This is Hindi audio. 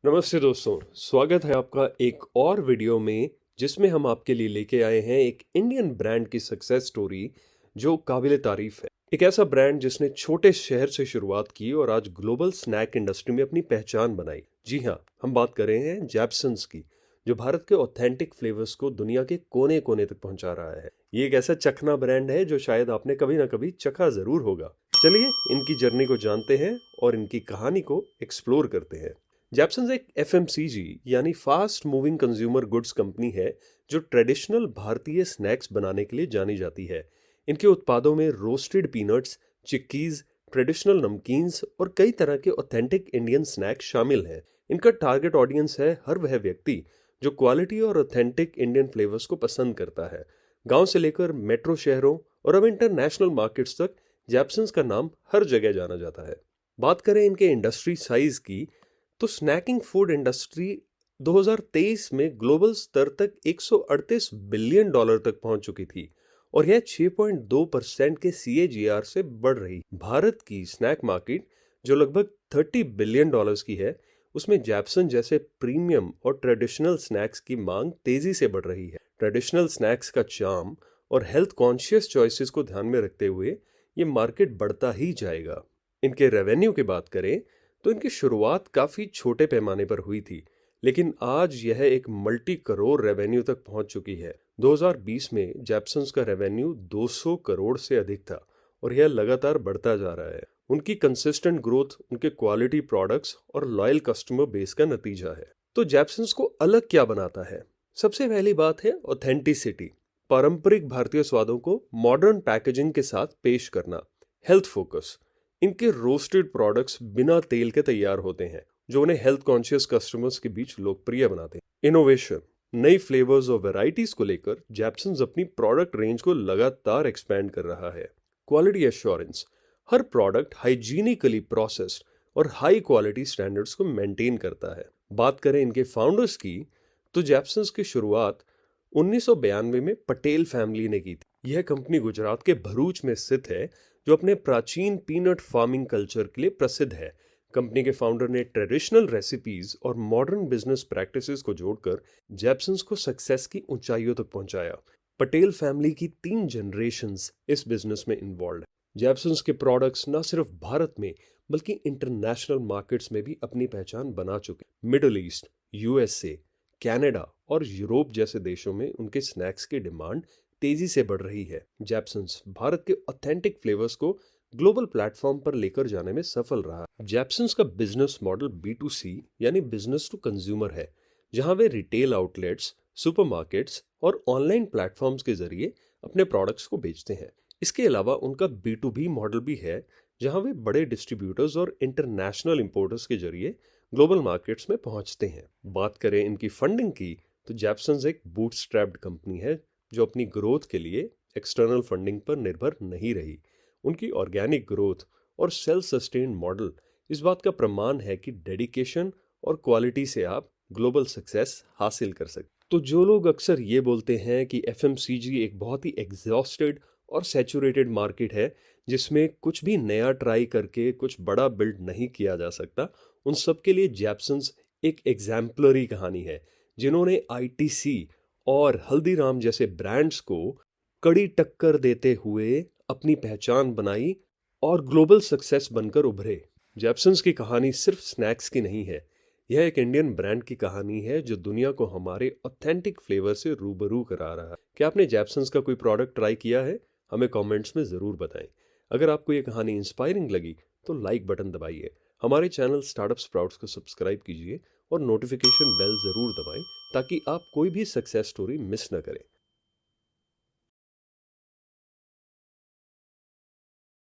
नमस्ते दोस्तों, स्वागत है आपका एक और वीडियो में जिसमें हम आपके लिए लेके आए हैं एक इंडियन ब्रांड की सक्सेस स्टोरी जो काबिले तारीफ है। एक ऐसा ब्रांड जिसने छोटे शहर से शुरुआत की और आज ग्लोबल स्नैक इंडस्ट्री में अपनी पहचान बनाई। जी हाँ, हम बात कर रहे हैं जैपसन्स की, जो भारत के ऑथेंटिक फ्लेवर्स को दुनिया के कोने कोने तक पहुंचा रहा है। ये एक ऐसा चखना ब्रांड है जो शायद आपने कभी ना कभी चखा जरूर होगा। चलिए इनकी जर्नी को जानते हैं और इनकी कहानी को एक्सप्लोर करते हैं। जैपसन्स एक एफएमसीजी यानी fast moving consumer goods company है जो ट्रेडिशनल भारतीय स्नैक्स बनाने के लिए जानी जाती है। इनके उत्पादों में रोस्टेड पीनट्स, चिक्कीज, ट्रेडिशनल नमकीन्स और कई तरह के ऑथेंटिक इंडियन स्नैक्स शामिल हैं। इनका टारगेट ऑडियंस है हर वह व्यक्ति जो क्वालिटी और ऑथेंटिक इंडियन फ्लेवर्स को पसंद करता है। गांव से लेकर मेट्रो शहरों और अब इंटरनेशनल मार्केट्स तक जैपसन्स का नाम हर जगह जाना जाता है। बात करें इनके इंडस्ट्री साइज की, तो स्नैकिंग फूड इंडस्ट्री 2023 में ग्लोबल स्तर तक 138 बिलियन डॉलर तक पहुंच चुकी थी और यह 6.2% के CAGR से बढ़ रही। भारत की स्नैक मार्केट जो लगभग 30 बिलियन डॉलर्स की है, उसमें जैपसन जैसे प्रीमियम और ट्रेडिशनल स्नैक्स की मांग तेजी से बढ़ रही है। ट्रेडिशनल स्नैक्स का चार्म और हेल्थ कॉन्शियस चॉइसेस को ध्यान में रखते हुए ये मार्केट बढ़ता ही जाएगा। इनके रेवेन्यू की बात करें तो इनकी शुरुआत काफ़ी छोटे पैमाने पर हुई थी, लेकिन आज यह एक मल्टी करोड़ रेवेन्यू तक पहुंच चुकी है। 2020 में जैपसन्स का रेवेन्यू 200 करोड़ से अधिक था और यह लगातार बढ़ता जा रहा है। उनकी कंसिस्टेंट ग्रोथ उनके क्वालिटी प्रोडक्ट्स और लॉयल कस्टमर बेस का नतीजा है। तो जैपसन्स को अलग क्या बनाता है? सबसे पहली बात है ऑथेंटिसिटी। पारंपरिक भारतीय स्वादों को मॉडर्न पैकेजिंग के साथ पेश करना। Health focus. इनके रोस्टेड प्रोडक्ट्स बिना तेल के तैयार होते हैं जो उन्हें हेल्थ कॉन्शियस कस्टमर्स के बीच लोकप्रिय बनाते हैं। इनोवेशन। नई फ्लेवर्स और वैरायटीज को लेकर जैपसन्स अपनी प्रोडक्ट रेंज को लगातार एक्सपैंड कर रहा है। Quality assurance. हर प्रोडक्ट हाइजीनिकली प्रोसेस्ड और हाई क्वालिटी स्टैंडर्ड्स को मेंटेन करता है। बात करें इनके फाउंडर्स की, तो जैपसन्स की शुरुआत 1992 में पटेल फैमिली ने की थी। यह कंपनी गुजरात के भरूच में स्थित है जो अपने प्राचीन पीनट फार्मिंग कल्चर के लिए प्रसिद्ध है। कंपनी के फाउंडर ने ट्रेडिशनल रेसिपीज और मॉडर्न बिजनेस प्रैक्टिसेस को जोड़कर जैपसन्स को सक्सेस की ऊंचाइयों तक पहुंचाया। पटेल फैमिली की 3 जनरेशंस इस बिजनेस में इन्वॉल्व है। जैपसन्स के प्रोडक्ट्स न सिर्फ भारत में बल्कि इंटरनेशनल मार्केट्स में भी अपनी पहचान बना चुके। मिडिल ईस्ट, USA, कनाडा और यूरोप जैसे देशों में उनके स्नैक्स की डिमांड तेजी से बढ़ रही है। जैपसन्स भारत के ऑथेंटिक फ्लेवर्स को ग्लोबल प्लेटफॉर्म पर लेकर जाने में सफल रहा। जैपसन्स का बिजनेस मॉडल B2C यानी बिजनेस टू कंज्यूमर है, जहां वे रिटेल आउटलेट्स, सुपरमार्केट्स और ऑनलाइन प्लेटफॉर्म्स के जरिए अपने प्रोडक्ट्स को बेचते हैं। इसके अलावा उनका B2B मॉडल भी है, जहां वे बड़े डिस्ट्रीब्यूटर्स और इंटरनेशनल इंपोर्टर्स के जरिए ग्लोबल मार्केट्स में पहुंचते हैं। बात करें इनकी फंडिंग की, तो जैपसन्स एक बूटस्ट्रैप्ड कंपनी है जो अपनी ग्रोथ के लिए एक्सटर्नल फंडिंग पर निर्भर नहीं रही। उनकी ऑर्गेनिक ग्रोथ और सेल्फ सस्टेन्ड मॉडल इस बात का प्रमाण है कि डेडिकेशन और क्वालिटी से आप ग्लोबल सक्सेस हासिल कर सकते। तो जो लोग अक्सर ये बोलते हैं कि FMCG एक बहुत ही एग्जॉस्टेड और सैचुरेटेड मार्केट है जिसमें कुछ भी नया ट्राई करके कुछ बड़ा बिल्ड नहीं किया जा सकता, उन सब के लिए जैपसन्स एक एग्जाम्पलरी कहानी है, जिन्होंने ITC और हल्दीराम जैसे ब्रांड्स को कड़ी टक्कर देते हुए अपनी पहचान बनाई और ग्लोबल सक्सेस बनकर उभरे। जैपसन्स की कहानी सिर्फ स्नैक्स की नहीं है, यह एक इंडियन ब्रांड की कहानी है जो दुनिया को हमारे ऑथेंटिक फ्लेवर से रूबरू करा रहा है। क्या आपने जैपसन्स का कोई प्रोडक्ट ट्राई किया है? हमें कमेंट्स में ज़रूर बताएं। अगर आपको ये कहानी इंस्पायरिंग लगी तो लाइक बटन दबाइए, हमारे चैनल स्टार्टअप स्प्राउट्स को सब्सक्राइब कीजिए और नोटिफिकेशन बेल ज़रूर दबाएं ताकि आप कोई भी सक्सेस स्टोरी मिस न करें।